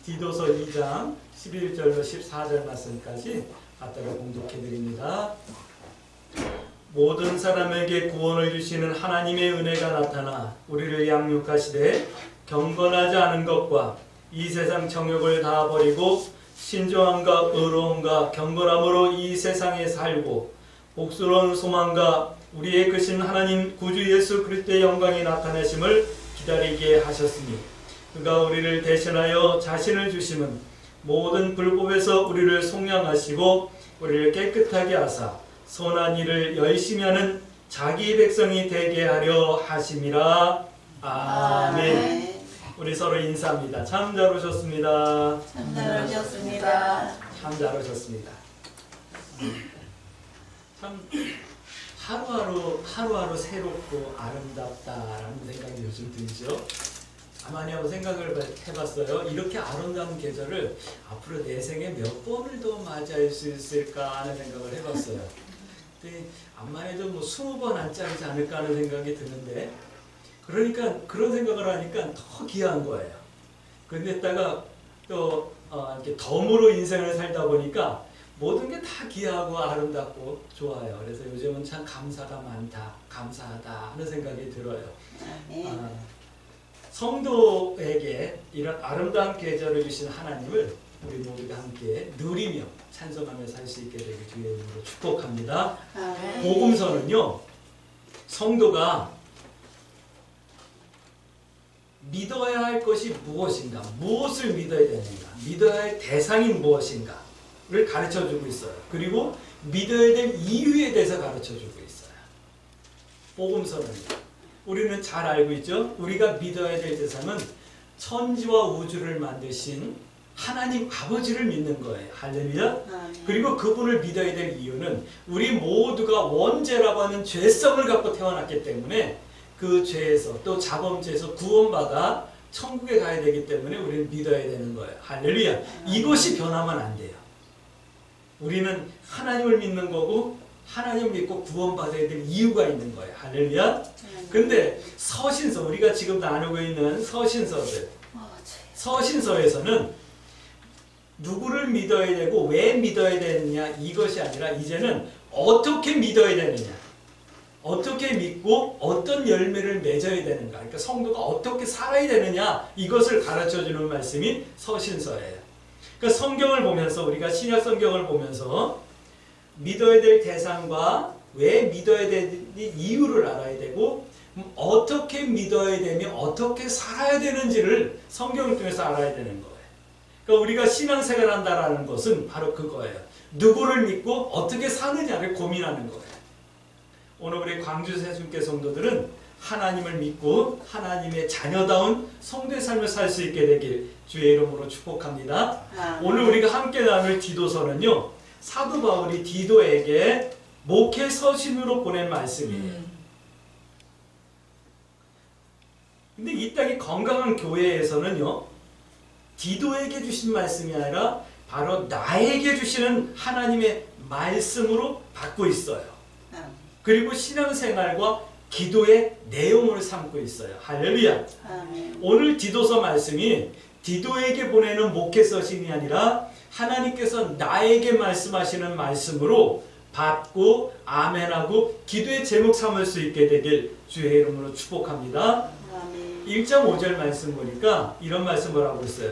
디도서 2장 11절로 14절 말씀까지 갖다가 공독해 드립니다. 모든 사람에게 구원을 주시는 하나님의 은혜가 나타나 우리를 양육하시되 경건하지 않은 것과 이 세상 정욕을 다 버리고 신중함과 의로움과 경건함으로 이 세상에 살고 복스러운 소망과 우리의 크신 하나님 구주 예수 그리스도의 영광이 나타내심을 기다리게 하셨으니 그가 우리를 대신하여 자신을 주심은 모든 불법에서 우리를 속량하시고 우리를 깨끗하게 하사 선한 일을 열심히 하는 자기 백성이 되게 하려 하심이라. 아멘. 우리 서로 인사합니다. 참 잘 오셨습니다. 참 잘 오셨습니다. 참 잘 오셨습니다. 참 하루하루 새롭고 아름답다라는 생각이 요즘 들죠. 가만히 한번 생각을 해봤어요. 이렇게 아름다운 계절을 앞으로 내 생에 몇 번을 더 맞이할 수 있을까 하는 생각을 해봤어요. 근데 암만 해도 뭐 20번 안 짜리지 않을까 하는 생각이 드는데, 그러니까 그런 생각을 하니까 더 귀한 거예요. 그런데다가 또 이렇게 덤으로 인생을 살다 보니까 모든 게 다 귀하고 아름답고 좋아요. 그래서 요즘은 참 감사가 많다, 감사하다 하는 생각이 들어요. 성도에게 이런 아름다운 계절을 주신 하나님을 우리 모두가 함께 누리며 찬송하며 살 수 있게 되길 주의 이름으로 축복합니다. 복음서는요, 성도가 믿어야 할 것이 무엇인가, 무엇을 믿어야 되는가, 믿어야 할 대상이 무엇인가를 가르쳐주고 있어요. 그리고 믿어야 될 이유에 대해서 가르쳐주고 있어요. 복음서는 우리는 잘 알고 있죠. 우리가 믿어야 될 대상은 천지와 우주를 만드신 하나님 아버지를 믿는 거예요. 할렐루야. 그리고 그분을 믿어야 될 이유는 우리 모두가 원죄라고 하는 죄성을 갖고 태어났기 때문에 그 죄에서 또 자범죄에서 구원받아 천국에 가야 되기 때문에 우리는 믿어야 되는 거예요. 할렐루야. 이것이 변하면 안 돼요. 우리는 하나님을 믿는 거고 하나님을 믿고 구원받아야 될 이유가 있는 거예요. 할렐루야. 근데 서신서, 우리가 지금 나누고 있는 서신서들, 서신서에서는 누구를 믿어야 되고 왜 믿어야 되느냐 이것이 아니라 이제는 어떻게 믿어야 되느냐, 어떻게 믿고 어떤 열매를 맺어야 되는가, 그러니까 성도가 어떻게 살아야 되느냐 이것을 가르쳐주는 말씀이 서신서예요. 그러니까 성경을 보면서, 우리가 신약 성경을 보면서 믿어야 될 대상과 왜 믿어야 되는지 이유를 알아야 되고 어떻게 믿어야 되며 어떻게 살아야 되는지를 성경을 통해서 알아야 되는 거예요. 그러니까 우리가 신앙생활을 한다는 것은 바로 그거예요. 누구를 믿고 어떻게 사느냐를 고민하는 거예요. 오늘 우리 광주 세순교 성도들은 하나님을 믿고 하나님의 자녀다운 성도의 삶을 살 수 있게 되길 주의 이름으로 축복합니다. 오늘 우리가 함께 나눌 디도서는요, 사도 바울이 디도에게 목회 서신으로 보낸 말씀이에요. 근데 이 땅의 건강한 교회에서는요, 디도에게 주신 말씀이 아니라 바로 나에게 주시는 하나님의 말씀으로 받고 있어요. 그리고 신앙생활과 기도의 내용을 삼고 있어요. 할렐루야. 오늘 디도서 말씀이 디도에게 보내는 목회 서신이 아니라 하나님께서 나에게 말씀하시는 말씀으로 받고 아멘하고 기도의 제목 삼을 수 있게 되길 주의 이름으로 축복합니다. 1장 5절 말씀 보니까 이런 말씀을 하고 있어요.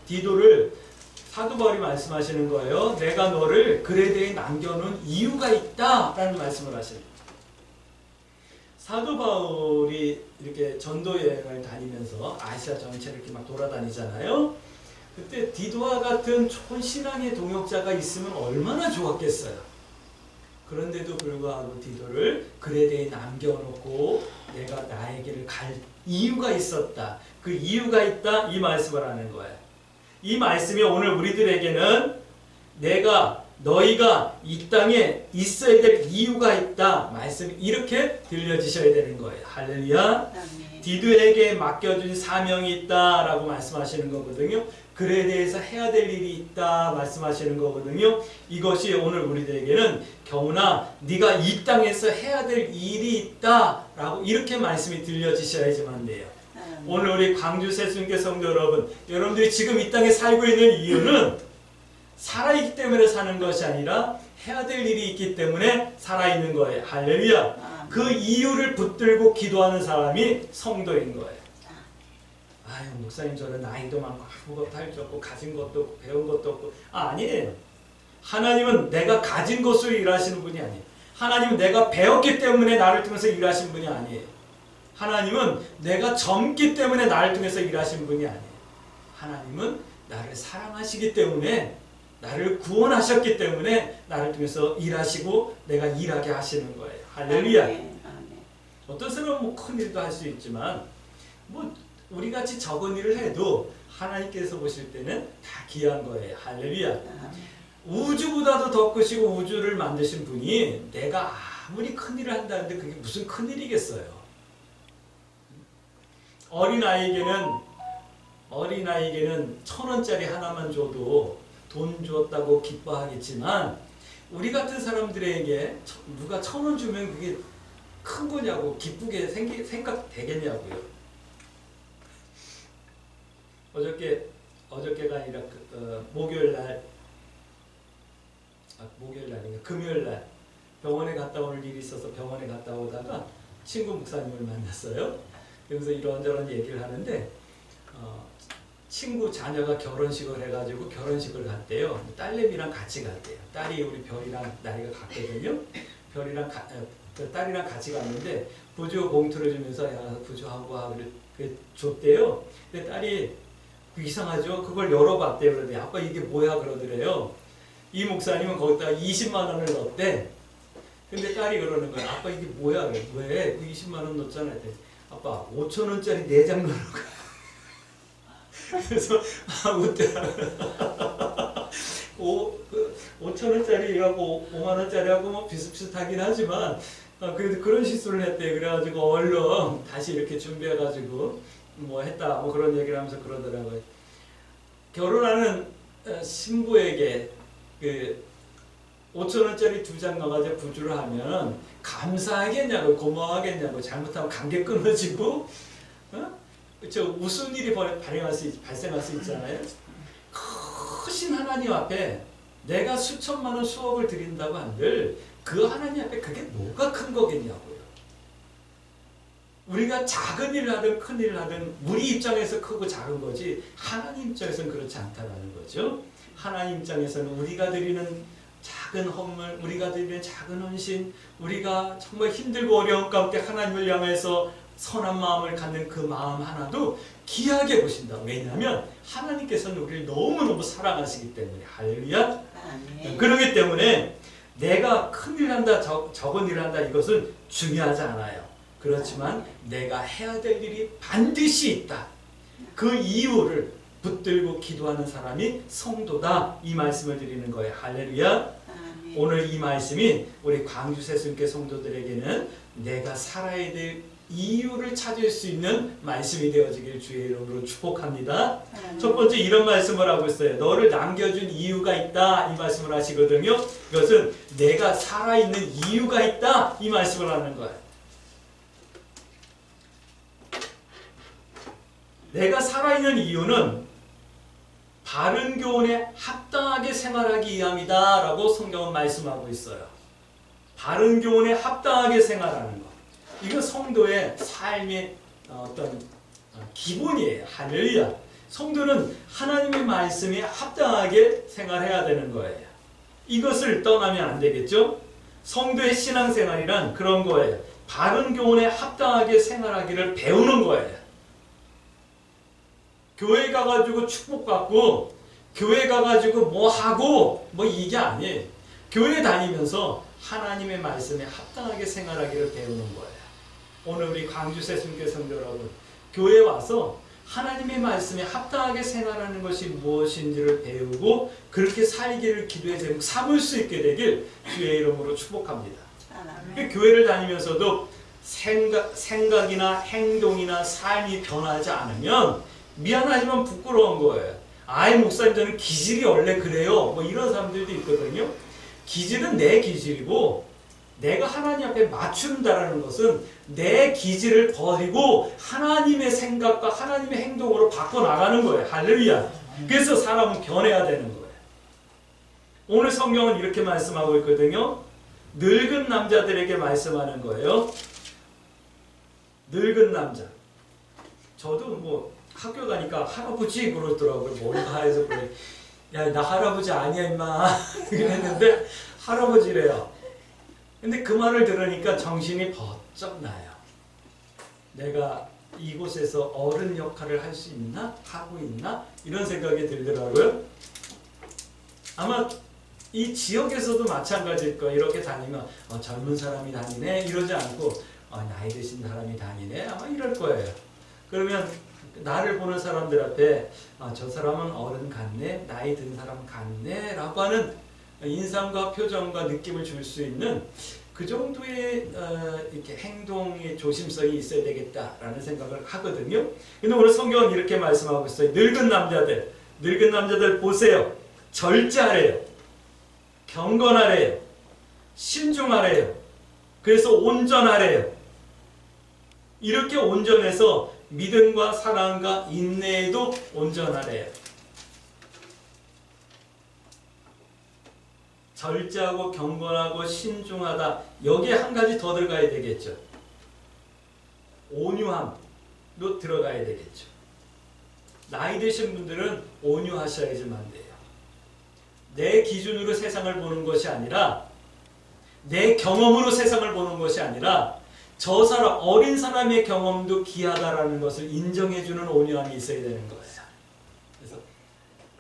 디도를 사도 바울이 말씀하시는 거예요. 내가 너를 그레데에 남겨놓은 이유가 있다 라는 말씀을 하십니다. 사도 바울이 이렇게 전도 여행을 다니면서 아시아 전체를 이렇게 막 돌아다니잖아요. 그때 디도와 같은 좋은 신앙의 동역자가 있으면 얼마나 좋았겠어요. 그런데도 불구하고 디도를 그레데에 남겨놓고 내가 나에게를 갈 이유가 있었다. 그 이유가 있다. 이 말씀을 하는 거예요. 이 말씀이 오늘 우리들에게는 너희가 이 땅에 있어야 될 이유가 있다. 말씀이 이렇게 들려지셔야 되는 거예요. 할렐루야. 디도에게 맡겨준 사명이 있다라고 말씀하시는 거거든요. 글에 대해서 해야 될 일이 있다 말씀하시는 거거든요. 이것이 오늘 우리들에게는 경우나 네가 이 땅에서 해야 될 일이 있다라고 이렇게 말씀이 들려지셔야지만 돼요. 오늘 우리 광주 새순교 성도 여러분, 여러분들이 지금 이 땅에 살고 있는 이유는 살아있기 때문에 사는 것이 아니라 해야 될 일이 있기 때문에 살아있는 거예요. 할렐루야. 그 이유를 붙들고 기도하는 사람이 성도인 거예요. 아유, 목사님 저는 나이도 많고 아무것도 할 줄 없고 가진 것도 없고 배운 것도 없고. 아니에요. 하나님은 내가 가진 것으로 일하시는 분이 아니에요. 하나님은 내가 배웠기 때문에 나를 통해서 일하신 분이 아니에요. 하나님은 내가 젊기 때문에 나를 통해서 일하신 분이 아니에요. 하나님은 나를 사랑하시기 때문에, 나를 구원하셨기 때문에 나를 통해서 일하시고 내가 일하게 하시는 거예요. 할렐루야. 어떤 사람은 뭐 큰 일도 할 수 있지만 뭐 우리같이 적은 일을 해도 하나님께서 보실 때는 다 귀한 거예요. 할렐루야. 우주보다도 더 크시고 우주를 만드신 분이 내가 아무리 큰 일을 한다는데 그게 무슨 큰 일이겠어요. 어린아이에게는 1,000원짜리 하나만 줘도 돈 줬다고 기뻐하겠지만 우리 같은 사람들에게 누가 1,000원 주면 그게 큰 거냐고 기쁘게 생각되겠냐고요. 어저께가 아니라 금요일날 병원에 갔다 올 일이 있어서 병원에 갔다 오다가 친구 목사님을 만났어요. 그래서 이런저런 얘기를 하는데 친구 자녀가 결혼식을 해가지고 결혼식을 갔대요. 딸내미랑 같이 갔대요. 딸이 우리 별이랑 나이가 같거든요. 딸이랑 같이 갔는데 부주 봉투를 주면서 야 부주하고 와 그래 줬대요. 근데 딸이 이상하죠. 그걸 열어봤대요. 그러더니 아빠 이게 뭐야 그러더래요. 이 목사님은 거기다가 20만 원을 넣었대. 근데 딸이 그러는 거야. 아빠 이게 뭐야? 왜? 그 20만 원 넣었잖아. 아빠 5천 원짜리 4장 넣는 거야. 그래서 웃더라. 5천 원짜리하고 5만 원짜리하고 뭐 비슷비슷하긴 하지만 그래도 그런 실수를 했대. 그래가지고 얼른 다시 이렇게 준비해가지고 뭐 했다. 뭐 그런 얘기를 하면서 그러더라고요. 결혼하는 신부에게 그 5천 원짜리 2장 넣어가지고 부주를 하면 감사하겠냐고 고마워하겠냐고. 잘못하면 관계 끊어지고 무슨 일이 발생할 수 있잖아요. 크신 하나님 앞에 내가 수천만 원 수억을 드린다고 한들 그 하나님 앞에 그게 뭐가 큰 거겠냐고요. 우리가 작은 일을 하든 큰 일을 하든 우리 입장에서 크고 작은 거지 하나님 입장에서는 그렇지 않다는 거죠. 하나님 입장에서는 우리가 드리는 작은 헌물, 우리가 드리는 작은 헌신, 우리가 정말 힘들고 어려운 가운데 하나님을 향해서 선한 마음을 갖는 그 마음 하나도 귀하게 보신다. 왜냐하면 하나님께서는 우리를 너무너무 사랑하시기 때문에. 할렐루야. 그렇기 때문에 내가 큰일 한다, 적은 일을 한다 이것은 중요하지 않아요. 그렇지만 내가 해야 될 일이 반드시 있다. 그 이유를 붙들고 기도하는 사람이 성도다. 이 말씀을 드리는 거예요. 할렐루야. 오늘 이 말씀이 우리 광주 새순교 성도들에게는 내가 살아야 될 이유를 찾을 수 있는 말씀이 되어지길 주의 이름으로 축복합니다. 첫 번째 이런 말씀을 하고 있어요. 너를 남겨준 이유가 있다. 이 말씀을 하시거든요. 이것은 내가 살아있는 이유가 있다. 이 말씀을 하는 거예요. 내가 살아있는 이유는 바른 교훈에 합당하게 생활하기 위함이다 라고 성경은 말씀하고 있어요. 바른 교훈에 합당하게 생활하는 것. 이건 성도의 삶의 어떤 기본이에요. 할렐루야. 성도는 하나님의 말씀에 합당하게 생활해야 되는 거예요. 이것을 떠나면 안 되겠죠? 성도의 신앙생활이란 그런 거예요. 바른 교훈에 합당하게 생활하기를 배우는 거예요. 교회 가가지고 축복받고 교회 가가지고 뭐 하고 뭐 이게 아니에요. 교회 다니면서 하나님의 말씀에 합당하게 생활하기를 배우는 거예요. 오늘 우리 광주 새순교 성도 여러분, 교회 와서 하나님의 말씀에 합당하게 생활하는 것이 무엇인지를 배우고 그렇게 살기를 기도의 제목 삼을 수 있게 되길 주의 이름으로 축복합니다. 교회를 다니면서도 생각이나 행동이나 삶이 변하지 않으면 미안하지만 부끄러운 거예요. 아이 목사님 저는 기질이 원래 그래요. 뭐 이런 사람들도 있거든요. 기질은 내 기질이고 내가 하나님 앞에 맞춘다라는 것은 내 기질을 버리고 하나님의 생각과 하나님의 행동으로 바꿔나가는 거예요. 할렐루야. 그래서 사람은 변해야 되는 거예요. 오늘 성경은 이렇게 말씀하고 있거든요. 늙은 남자들에게 말씀하는 거예요. 늙은 남자. 저도 뭐 학교 가니까 할아버지 그러더라고요. 머리가 하얘서 그래. 야, 나 할아버지 아니야 임마. 그랬는데 할아버지래요. 근데 그 말을 들으니까 정신이 번쩍 나요. 내가 이곳에서 어른 역할을 할 수 있나? 하고 있나? 이런 생각이 들더라고요. 아마 이 지역에서도 마찬가지일 거예요. 이렇게 다니면 젊은 사람이 다니네 이러지 않고 나이 드신 사람이 다니네 아마 이럴 거예요. 그러면 나를 보는 사람들 앞에 저 사람은 어른 같네, 나이 든 사람 같네 라고 하는 인상과 표정과 느낌을 줄 수 있는 그 정도의 이렇게 행동의 조심성이 있어야 되겠다라는 생각을 하거든요. 근데 오늘 성경은 이렇게 말씀하고 있어요. 늙은 남자들 보세요. 절제하래요. 경건하래요. 신중하래요. 그래서 온전하래요. 이렇게 온전해서 믿음과 사랑과 인내에도 온전하래요. 절제하고 경건하고 신중하다. 여기에 한 가지 더 들어가야 되겠죠. 온유함도 들어가야 되겠죠. 나이 드신 분들은 온유하셔야지만 돼요. 내 기준으로 세상을 보는 것이 아니라 내 경험으로 세상을 보는 것이 아니라 저 사람 어린 사람의 경험도 귀하다라는 것을 인정해주는 온유함이 있어야 되는 거예요. 그래서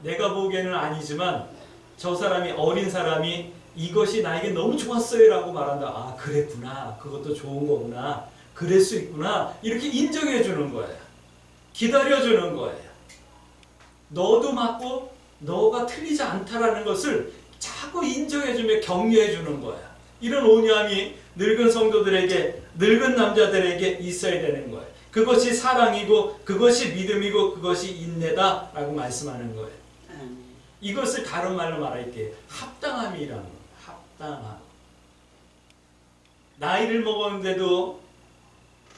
내가 보기에는 아니지만 저 사람이 어린 사람이 이것이 나에게 너무 좋았어요 라고 말한다. 아 그랬구나. 그것도 좋은 거구나. 그럴 수 있구나. 이렇게 인정해 주는 거예요. 기다려 주는 거예요. 너도 맞고 너가 틀리지 않다라는 것을 자꾸 인정해 주며 격려해 주는 거예요. 이런 온유함이 늙은 성도들에게 늙은 남자들에게 있어야 되는 거예요. 그것이 사랑이고 그것이 믿음이고 그것이 인내다 라고 말씀하는 거예요. 이것을 다른 말로 말할게요. 합당함이라는 거예요. 합당함. 나이를 먹었는데도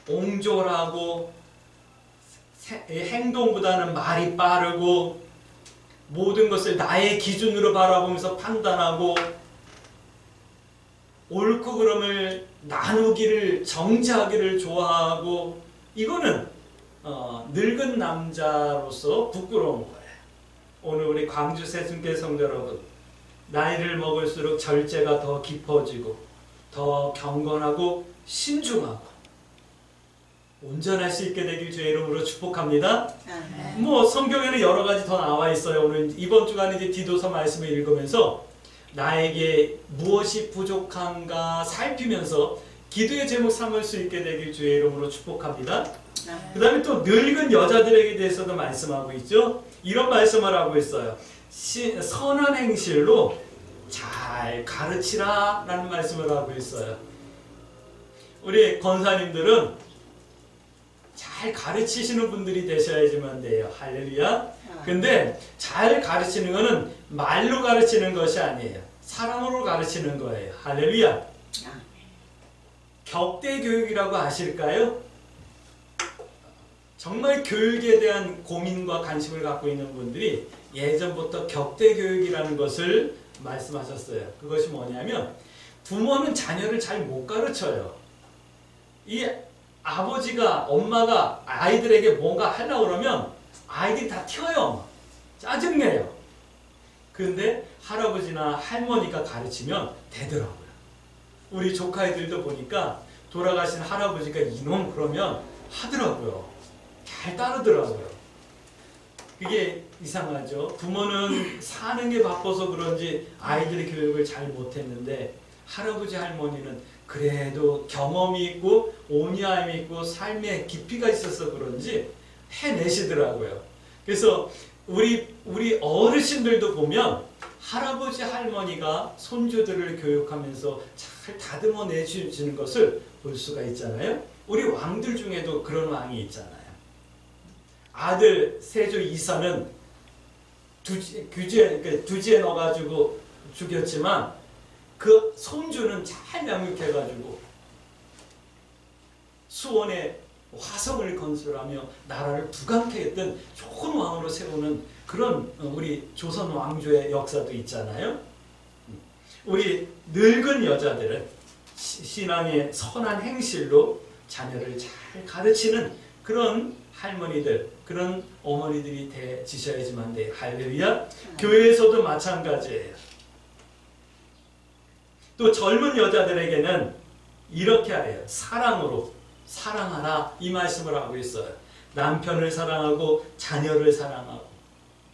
옹졸하고 행동보다는 말이 빠르고 모든 것을 나의 기준으로 바라보면서 판단하고 옳고 그름을 나누기를 정지하기를 좋아하고 이거는 늙은 남자로서 부끄러운 거예요. 오늘 우리 광주 세순교 성도 여러분, 나이를 먹을수록 절제가 더 깊어지고 더 경건하고 신중하고 온전할 수 있게 되길 주의 이름으로 축복합니다. 뭐 성경에는 여러 가지 더 나와 있어요. 오늘 이번 주간에 이제 디도서 말씀을 읽으면서 나에게 무엇이 부족한가 살피면서 기도의 제목 삼을 수 있게 되길 주의 이름으로 축복합니다. 그 다음에 또 늙은 여자들에게 대해서도 말씀하고 있죠. 이런 말씀을 하고 있어요. 선한 행실로 잘 가르치라 라는 말씀을 하고 있어요. 우리 권사님들은 잘 가르치시는 분들이 되셔야지만 돼요. 할렐루야. 근데 잘 가르치는 거는 말로 가르치는 것이 아니에요. 사랑으로 가르치는 거예요. 할렐루야. 격대 교육이라고 아실까요? 정말 교육에 대한 고민과 관심을 갖고 있는 분들이 예전부터 격대 교육이라는 것을 말씀하셨어요. 그것이 뭐냐면 부모는 자녀를 잘 못 가르쳐요. 이 아버지가 엄마가 아이들에게 뭔가 하려고 그러면 아이들이 다 튀어요. 짜증내요. 그런데 할아버지나 할머니가 가르치면 되더라고요. 우리 조카애들도 보니까 돌아가신 할아버지가 이놈 그러면 하더라고요. 잘 따르더라고요. 그게 이상하죠. 부모는 사는 게 바빠서 그런지 아이들의 교육을 잘 못했는데 할아버지 할머니는 그래도 경험이 있고 온유함이 있고 삶의 깊이가 있어서 그런지 해내시더라고요. 그래서 우리 어르신들도 보면 할아버지 할머니가 손주들을 교육하면서 잘 다듬어 내주시는 것을 볼 수가 있잖아요. 우리 왕들 중에도 그런 왕이 있잖아요. 아들 세조 이사는 두지에 넣어가지고 죽였지만 그 손주는 잘 양육해가지고 수원에 화성을 건설하며 나라를 부강케 했던 좋은 왕으로 세우는 그런 우리 조선 왕조의 역사도 있잖아요. 우리 늙은 여자들은 신앙의 선한 행실로 자녀를 잘 가르치는 그런 할머니들, 그런 어머니들이 되시셔야지만 돼요. 할렐루야. 교회에서도 마찬가지예요. 또 젊은 여자들에게는 이렇게 하래요. 사랑으로 사랑하라, 이 말씀을 하고 있어요. 남편을 사랑하고 자녀를 사랑하고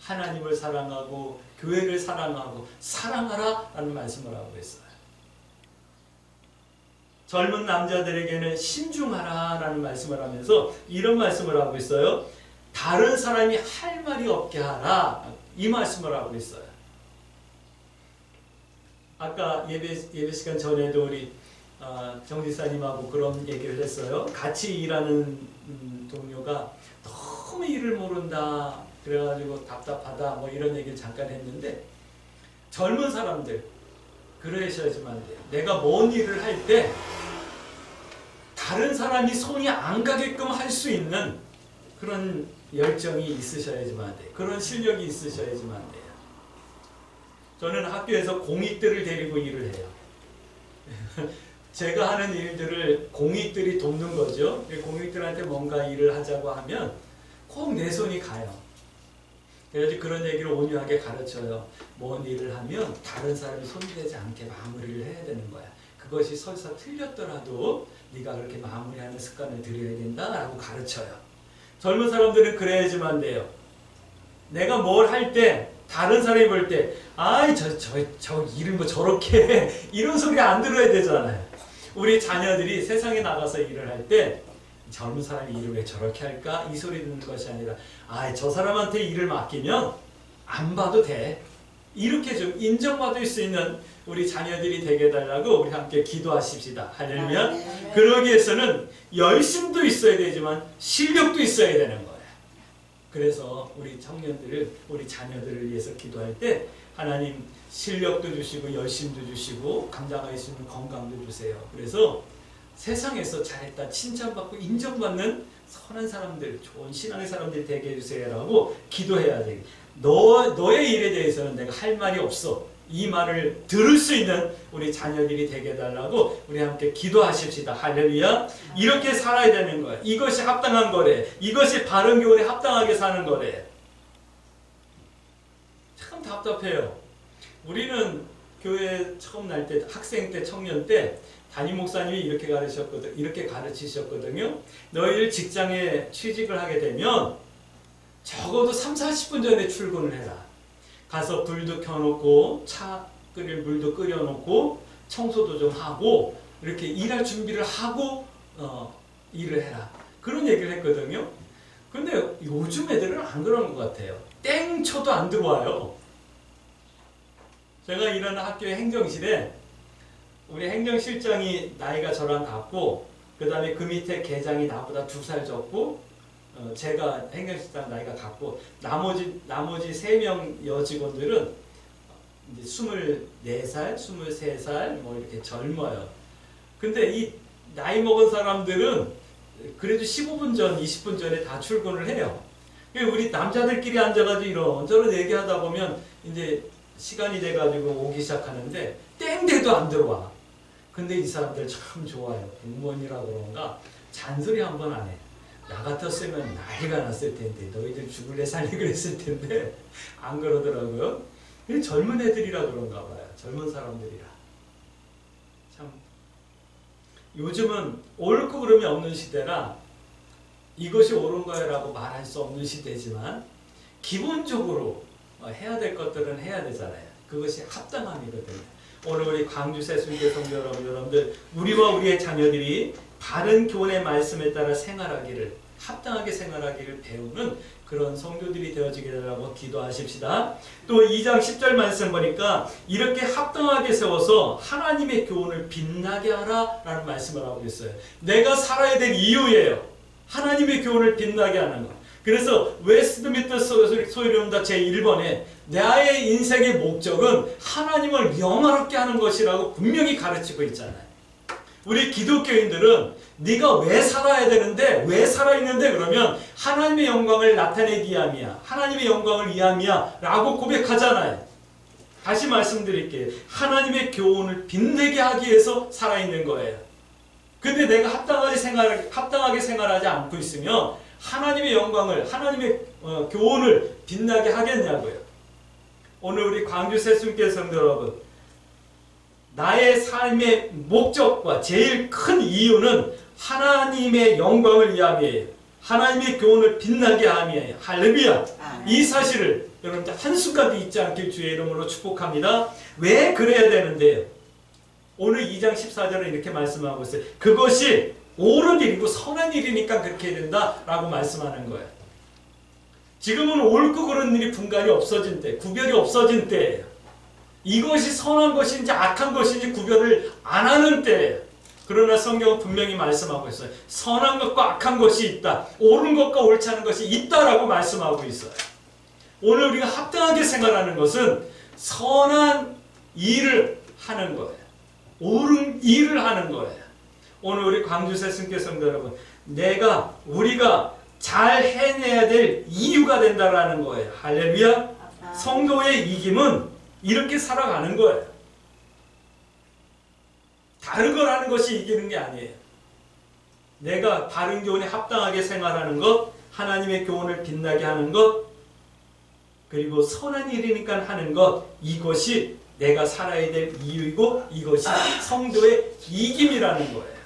하나님을 사랑하고 교회를 사랑하고 사랑하라 라는 말씀을 하고 있어요. 젊은 남자들에게는 신중하라 라는 말씀을 하면서 이런 말씀을 하고 있어요. 다른 사람이 할 말이 없게 하라, 이 말씀을 하고 있어요. 아까 예배 시간 전에도 우리 정지사님하고 그런 얘기를 했어요. 같이 일하는 동료가 너무 일을 모른다, 그래가지고 답답하다, 뭐 이런 얘기를 잠깐 했는데, 젊은 사람들 그러셔야지만 돼요. 내가 뭔 일을 할 때 다른 사람이 손이 안 가게끔 할 수 있는 그런 열정이 있으셔야지만 돼요. 그런 실력이 있으셔야지만 돼요. 저는 학교에서 공익들을 데리고 일을 해요. 제가 하는 일들을 공익들이 돕는 거죠. 공익들한테 뭔가 일을 하자고 하면 꼭 내 손이 가요. 그래서 그런 얘기를 온유하게 가르쳐요. 뭔 일을 하면 다른 사람이 손대지 않게 마무리를 해야 되는 거야. 그것이 설사 틀렸더라도 네가 그렇게 마무리하는 습관을 들여야 된다라고 가르쳐요. 젊은 사람들은 그래야지만 돼요. 내가 뭘 할 때 다른 사람이 볼 때 아이 저 일을 뭐 저렇게 해, 이런 소리 안 들어야 되잖아요. 우리 자녀들이 세상에 나가서 일을 할 때 젊은 사람이 일을 왜 저렇게 할까? 이 소리 듣는 것이 아니라 아, 저 사람한테 일을 맡기면 안 봐도 돼. 이렇게 좀 인정받을 수 있는 우리 자녀들이 되게 해달라고 우리 함께 기도하십시다. 할렐루야. 네. 그러기 위해서는 열심도 있어야 되지만 실력도 있어야 되는 거예요. 그래서 우리 청년들을, 우리 자녀들을 위해서 기도할 때 하나님 실력도 주시고 열심도 주시고 감당할 수 있는 건강도 주세요. 그래서 세상에서 잘했다 칭찬받고 인정받는 선한 사람들, 좋은 신앙의 사람들이 되게 해주세요라고 기도해야 돼. 너의 일에 대해서는 내가 할 말이 없어. 이 말을 들을 수 있는 우리 자녀들이 되게 해달라고 우리 함께 기도하십시다. 할렐루야. 이렇게 살아야 되는 거야. 이것이 합당한 거래. 이것이 바른 교훈에 합당하게 사는 거래. 참 답답해요. 우리는 교회 처음 날 때, 학생 때, 청년 때 담임 목사님이 이렇게 가르치셨거든요. 너희들 직장에 취직을 하게 되면 적어도 30-40분 전에 출근을 해라. 가서 불도 켜놓고 차 끓일 물도 끓여놓고 청소도 좀 하고 이렇게 일할 준비를 하고 일을 해라. 그런 얘기를 했거든요. 근데 요즘 애들은 안 그런 것 같아요. 땡 쳐도 안 들어와요. 제가 일하는 학교의 행정실에 우리 행정실장이 나이가 저랑 같고 그 다음에 그 밑에 계장이 나보다 2살 적고 제가 행정실장 나이가 같고 나머지 3명 여직원들은 이제 24살, 23살 뭐 이렇게 젊어요. 근데 이 나이 먹은 사람들은 그래도 15분 전, 20분 전에 다 출근을 해요. 우리 남자들끼리 앉아가지고 이런저런 얘기하다 보면 이제 시간이 돼가지고 오기 시작하는데 땡돼도 안 들어와. 근데 이 사람들 참 좋아요. 공무원이라 그런가 잔소리 한 번 안 해. 나 같았으면 난리가 났을 텐데 너희들 죽을래 살리 그랬을 텐데 안 그러더라고요. 젊은 애들이라 그런가 봐요. 젊은 사람들이라. 참 요즘은 옳고 그름이 없는 시대라 이것이 옳은 거야라고 말할 수 없는 시대지만 기본적으로 해야 될 것들은 해야 되잖아요. 그것이 합당함이거든요. 오늘 우리 광주 세순교 성도 여러분들, 우리와 우리의 자녀들이 바른 교훈의 말씀에 따라 생활하기를, 합당하게 생활하기를 배우는 그런 성도들이 되어지게 되라고 기도하십시다. 또 2장 10절 말씀 보니까 이렇게 합당하게 세워서 하나님의 교훈을 빛나게 하라 라는 말씀을 하고 있어요. 내가 살아야 될 이유예요. 하나님의 교훈을 빛나게 하는 것. 그래서 웨스트민스터 소위론다 제1번에 나의 인생의 목적은 하나님을 영화롭게 하는 것이라고 분명히 가르치고 있잖아요. 우리 기독교인들은 네가 왜 살아야 되는데, 왜 살아있는데 그러면 하나님의 영광을 나타내기 위함이야, 하나님의 영광을 위함이야 라고 고백하잖아요. 다시 말씀드릴게요. 하나님의 교훈을 빛내게 하기 위해서 살아있는 거예요. 근데 내가 합당하게 생활하지 않고 있으면 하나님의 영광을, 하나님의 교훈을 빛나게 하겠냐고요. 오늘 우리 광주 새순교 성도 여러분, 나의 삶의 목적과 제일 큰 이유는 하나님의 영광을 위함이에요. 하나님의 교훈을 빛나게 함이에요. 할렐루야. 이 사실을 여러분들 한순간도 잊지 않길 주의 이름으로 축복합니다. 왜 그래야 되는데요? 오늘 2장 14절에 이렇게 말씀하고 있어요. 그것이 옳은 일이고 선한 일이니까 그렇게 된다라고 말씀하는 거예요. 지금은 옳고 그른 일이 분간이 없어진 때, 구별이 없어진 때예요. 이것이 선한 것인지 악한 것인지 구별을 안 하는 때예요. 그러나 성경은 분명히 말씀하고 있어요. 선한 것과 악한 것이 있다. 옳은 것과 옳지 않은 것이 있다라고 말씀하고 있어요. 오늘 우리가 합당하게 생활하는 것은 선한 일을 하는 거예요. 옳은 일을 하는 거예요. 오늘 우리 광주 새순교 성도 여러분, 우리가 잘 해내야 될 이유가 된다라는 거예요. 할렐루야. 성도의 이김은 이렇게 살아가는 거예요. 다른 걸 하는 것이 이기는 게 아니에요. 내가 바른 교훈에 합당하게 생활하는 것, 하나님의 교훈을 빛나게 하는 것, 그리고 선한 일이니까 하는 것, 이것이 내가 살아야 될 이유이고 이것이 성도의 이김이라는 거예요.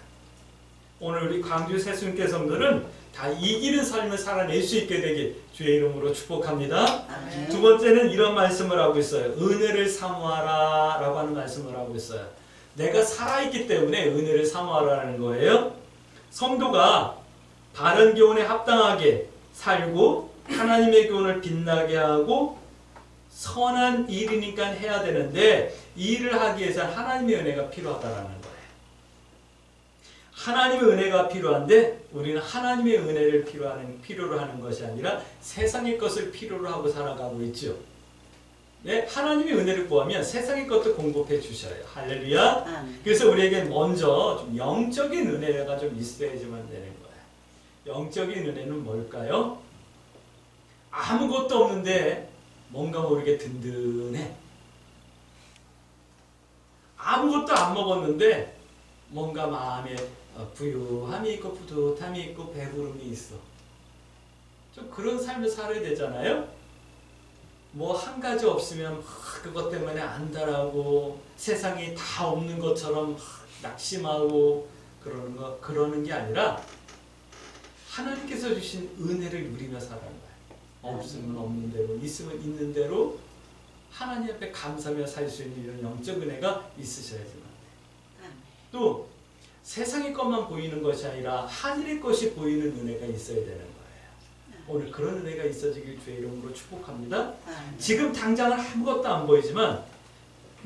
오늘 우리 광주 새순교 성도는 다 이기는 삶을 살아낼 수 있게 되길 주의 이름으로 축복합니다. 아멘. 두 번째는 이런 말씀을 하고 있어요. 은혜를 사모하라 라고 하는 말씀을 하고 있어요. 내가 살아있기 때문에 은혜를 사모하라는 거예요. 성도가 바른 교훈에 합당하게 살고 하나님의 교훈을 빛나게 하고 선한 일이니까 해야 되는데, 이 일을 하기 위해서는 하나님의 은혜가 필요하다라는 거예요. 하나님의 은혜가 필요한데 우리는 하나님의 은혜를 필요로 하는 것이 아니라 세상의 것을 필요로 하고 살아가고 있죠. 네, 하나님의 은혜를 구하면 세상의 것도 공급해 주셔요. 할렐루야. 그래서 우리에게 먼저 좀 영적인 은혜가 좀 있어야지만 되는 거예요. 영적인 은혜는 뭘까요? 아무것도 없는데 뭔가 모르게 든든해. 아무것도 안 먹었는데 뭔가 마음에 부유함이 있고 뿌듯함이 있고 배부름이 있어. 좀 그런 삶을 살아야 되잖아요. 뭐 한 가지 없으면 그것 때문에 안달하고 세상이 다 없는 것처럼 낙심하고 그러는 게 아니라 하나님께서 주신 은혜를 누리며 살아가는 거예요. 없으면 없는 대로, 있으면 있는 대로 하나님 앞에 감사하며 살 수 있는 이런 영적 은혜가 있으셔야지만 돼요. 또 세상의 것만 보이는 것이 아니라 하늘의 것이 보이는 은혜가 있어야 되는 거예요. 오늘 그런 은혜가 있어지길 주의 이름으로 축복합니다. 지금 당장은 아무것도 안 보이지만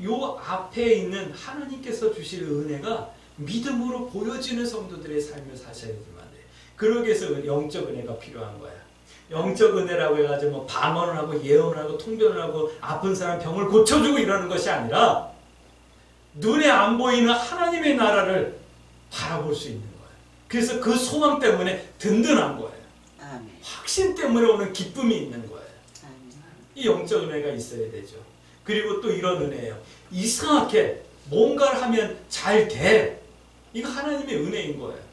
요 앞에 있는 하나님께서 주실 은혜가 믿음으로 보여지는 성도들의 삶을 사셔야지만 돼요. 그러기 위해서 영적 은혜가 필요한 거예요. 영적 은혜라고 해가지고 뭐 방언을 하고 예언을 하고 통변을 하고 아픈 사람 병을 고쳐주고 이러는 것이 아니라 눈에 안 보이는 하나님의 나라를 바라볼 수 있는 거예요. 그래서 그 소망 때문에 든든한 거예요. 확신 때문에 오는 기쁨이 있는 거예요. 이 영적 은혜가 있어야 되죠. 그리고 또 이런 은혜예요. 이상하게 뭔가를 하면 잘 돼. 이거 하나님의 은혜인 거예요.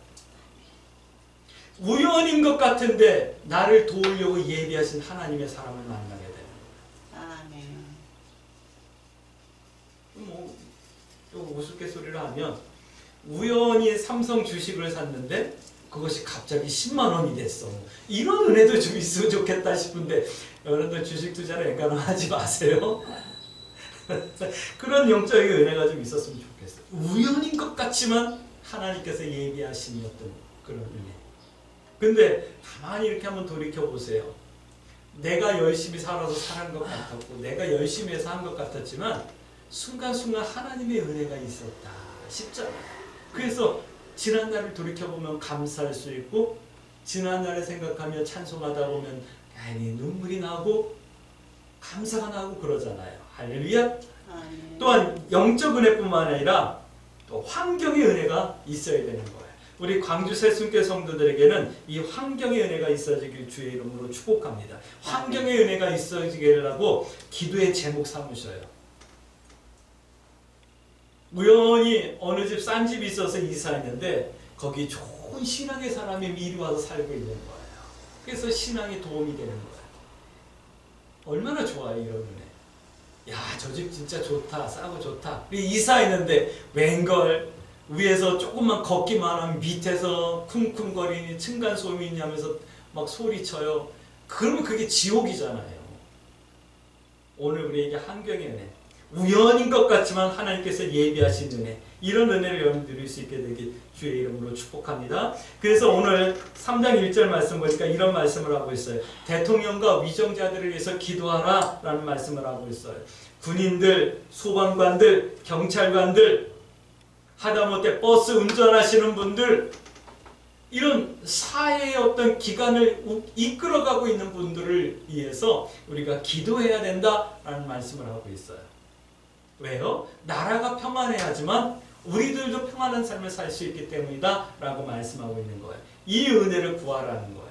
우연인 것 같은데 나를 도우려고 예비하신 하나님의 사람을 만나게 되는 거예요. 뭐 우스갯소리를 하면 우연히 삼성 주식을 샀는데 그것이 갑자기 10만 원이 됐어. 이런 은혜도 좀 있으면 좋겠다 싶은데 여러분들 주식 투자를 앵간히 하지 마세요. 그런 영적인 은혜가 좀 있었으면 좋겠어요. 우연인 것 같지만 하나님께서 예비하신 어떤 그런 은혜. 근데 가만히 이렇게 한번 돌이켜보세요. 내가 열심히 살아서 사는 것 같았고 내가 열심히 해서 한 것 같았지만 순간순간 하나님의 은혜가 있었다 싶잖아요. 그래서 지난 날을 돌이켜보면 감사할 수 있고 지난날에 생각하며 찬송하다 보면 괜히 눈물이 나고 감사가 나고 그러잖아요. 할렐루야. 또한 영적 은혜뿐만 아니라 또 환경의 은혜가 있어야 되는 거예요. 우리 광주 새순교 성도들에게는 이 환경의 은혜가 있어지길 주의 이름으로 축복합니다. 환경의 은혜가 있어지기라고 기도의 제목 삼으셔요. 우연히 어느 집 싼 집이 있어서 이사했는데 거기 좋은 신앙의 사람이 미리 와서 살고 있는 거예요. 그래서 신앙에 도움이 되는 거예요. 얼마나 좋아요, 이런 은혜. 야, 저 집 진짜 좋다, 싸고 좋다. 이사했는데 웬걸 위에서 조금만 걷기만 하면 밑에서 쿵쿵거리니 층간소음이니 하면서 막 소리쳐요. 그러면 그게 지옥이잖아요. 오늘 우리에게 환경의 은혜, 우연인 것 같지만 하나님께서 예비하신 은혜, 이런 은혜를 여러분 누릴 수 있게 되길 주의 이름으로 축복합니다. 그래서 오늘 3장 1절 말씀 보니까 이런 말씀을 하고 있어요. 대통령과 위정자들을 위해서 기도하라 라는 말씀을 하고 있어요. 군인들, 소방관들, 경찰관들, 하다못해 버스 운전하시는 분들, 이런 사회의 어떤 기관을 이끌어가고 있는 분들을 위해서 우리가 기도해야 된다라는 말씀을 하고 있어요. 왜요? 나라가 평안해야지만 우리들도 평안한 삶을 살 수 있기 때문이다 라고 말씀하고 있는 거예요. 이 은혜를 구하라는 거예요.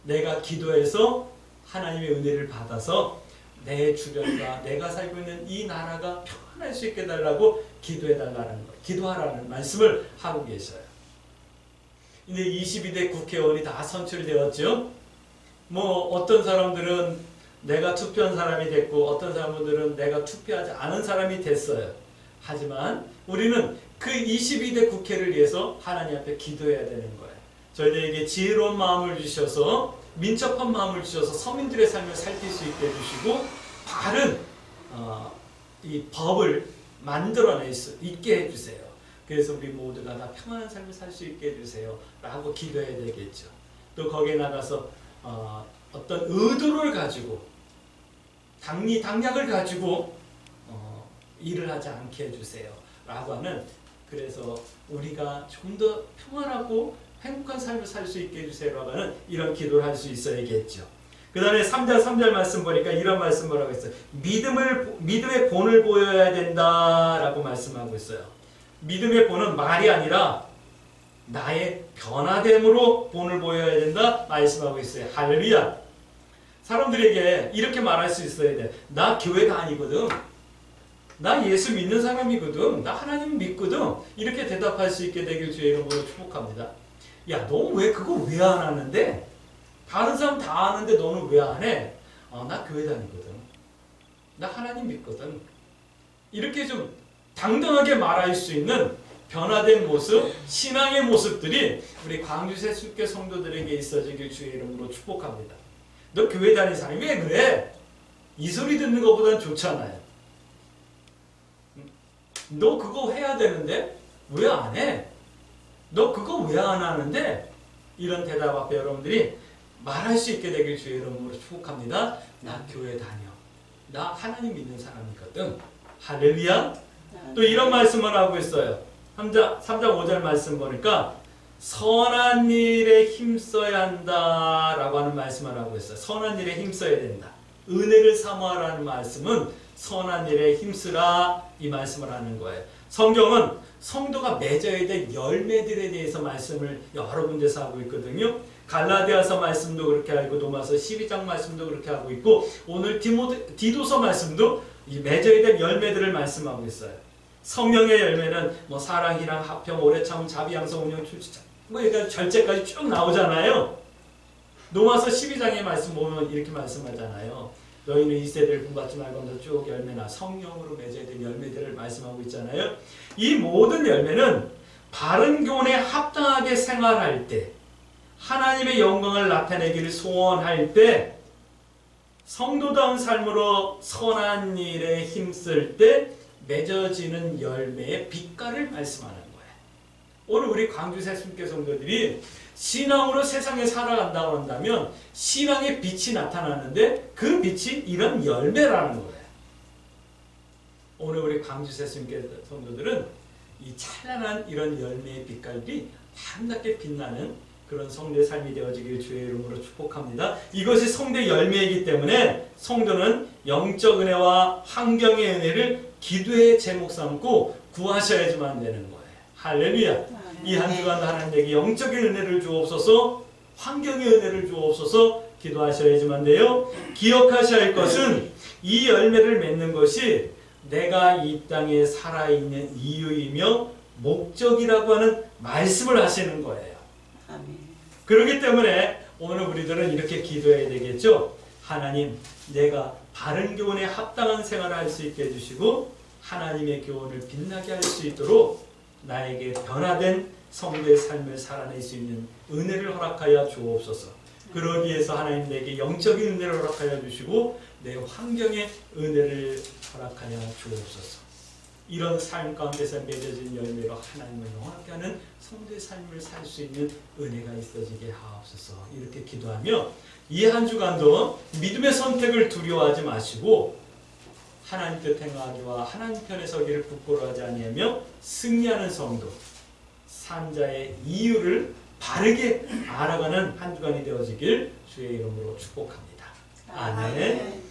내가 기도해서 하나님의 은혜를 받아서 내 주변과 내가 살고 있는 이 나라가 평안할 수 있게 해달라고 기도해달라는 거예요. 기도하라는 말씀을 하고 계셔요. 이제 22대 국회의원이 다 선출되었죠. 뭐 어떤 사람들은 내가 투표한 사람이 됐고 어떤 사람들은 내가 투표하지 않은 사람이 됐어요. 하지만 우리는 그 22대 국회를 위해서 하나님 앞에 기도해야 되는 거예요. 저희들에게 지혜로운 마음을 주셔서 민첩한 마음을 주셔서 서민들의 삶을 살필 수 있게 해주시고 바른 이 법을 만들어낼 수 있게 해주세요. 그래서 우리 모두가 다 평안한 삶을 살 수 있게 해주세요 라고 기도해야 되겠죠. 또 거기에 나가서 어떤 의도를 가지고 당략을 가지고 일을 하지 않게 해주세요 라고 하는, 그래서 우리가 좀 더 평안하고 행복한 삶을 살 수 있게 해주세요 라고 하는 이런 기도를 할 수 있어야겠죠. 그 다음에 3절 말씀 보니까 이런 말씀을 하고 있어요. 믿음의 본을 보여야 된다 라고 말씀하고 있어요. 믿음의 본은 말이 아니라 나의 변화됨으로 본을 보여야 된다 말씀하고 있어요. 할렐루야. 사람들에게 이렇게 말할 수 있어야 돼. 나 교회 다니거든. 나 예수 믿는 사람이거든. 나 하나님 믿거든. 이렇게 대답할 수 있게 되길 주의 이름으로 축복합니다. 야, 너 왜 그거 왜 안 하는데? 다른 사람 다 하는데 너는 왜 안 해? 나 교회 다니거든. 나 하나님 믿거든. 이렇게 좀 당당하게 말할 수 있는 변화된 모습, 신앙의 모습들이 우리 광주 새순교 성도들에게 있어지길 주의 이름으로 축복합니다. 너 교회 다니는 사람이 왜 그래? 이 소리 듣는 것보다는 좋잖아요. 너 그거 해야 되는데 왜 안 해? 너 그거 왜 안 하는데? 이런 대답 앞에 여러분들이 말할 수 있게 되길 주의 이름으로 축복합니다. 나 교회 다녀. 나 하나님 믿는 사람이거든. 할렐루야. 또 이런 말씀을 하고 있어요. 3장 5절 말씀 보니까 선한 일에 힘써야 한다라고 하는 말씀을 하고 있어요. 선한 일에 힘써야 된다. 은혜를 사모하라는 말씀은 선한 일에 힘쓰라 이 말씀을 하는 거예요. 성경은 성도가 맺어야 될 열매들에 대해서 말씀을 여러 군데서 하고 있거든요. 갈라디아서 말씀도 그렇게 하고 로마서 12장 말씀도 그렇게 하고 있고 오늘 디도서 말씀도 이 맺어야 될 열매들을 말씀하고 있어요. 성령의 열매는 뭐 사랑이랑 화평, 오래 참음, 자비, 양성, 온유, 출처 뭐 여기까지 절제까지 쭉 나오잖아요. 로마서 12장의 말씀 보면 이렇게 말씀하잖아요. 너희는 이 세대를 본받지 말고 쭉 열매나 성령으로 맺어야 될 열매들을 말씀하고 있잖아요. 이 모든 열매는 바른 교훈에 합당하게 생활할 때, 하나님의 영광을 나타내기를 소원할 때, 성도다운 삶으로 선한 일에 힘쓸 때 맺어지는 열매의 빛깔을 말씀하는 거예요. 오늘 우리 광주 새순교 성도들이 신앙으로 세상에 살아간다고 한다면 신앙의 빛이 나타나는데 그 빛이 이런 열매라는 거예요. 오늘 우리 광주 새순교 성도들은 이 찬란한 이런 열매의 빛깔이 아름답게 빛나는 그런 성도의 삶이 되어지길 주의 이름으로 축복합니다. 이것이 성도의 열매이기 때문에 성도는 영적 은혜와 환경의 은혜를 기도의 제목 삼고 구하셔야지만 되는 거예요. 할렐루야. 이 한 주간 하나님에게 영적인 은혜를 주옵소서, 환경의 은혜를 주옵소서 기도하셔야지만 돼요. 기억하셔야 할 것은 이 열매를 맺는 것이 내가 이 땅에 살아있는 이유이며 목적이라고 하는 말씀을 하시는 거예요. 그렇기 때문에 오늘 우리들은 이렇게 기도해야 되겠죠. 하나님, 내가 바른 교훈에 합당한 생활을 할 수 있게 해주시고 하나님의 교훈을 빛나게 할 수 있도록 나에게 변화된 성도의 삶을 살아낼 수 있는 은혜를 허락하여 주옵소서. 그러기 위해서 하나님 내게 영적인 은혜를 허락하여 주시고 내 환경의 은혜를 허락하여 주옵소서. 이런 삶 가운데서 맺어진 열매로 하나님을 영화롭게 하는 성도의 삶을 살 수 있는 은혜가 있어지게 하옵소서. 이렇게 기도하며 이 한 주간도 믿음의 선택을 두려워하지 마시고 하나님 뜻 행하기와 하나님 편에 서기를 부끄러워하지 아니하며 승리하는 성도, 산자의 이유를 바르게 알아가는 한 주간이 되어지길 주의 이름으로 축복합니다. 아멘.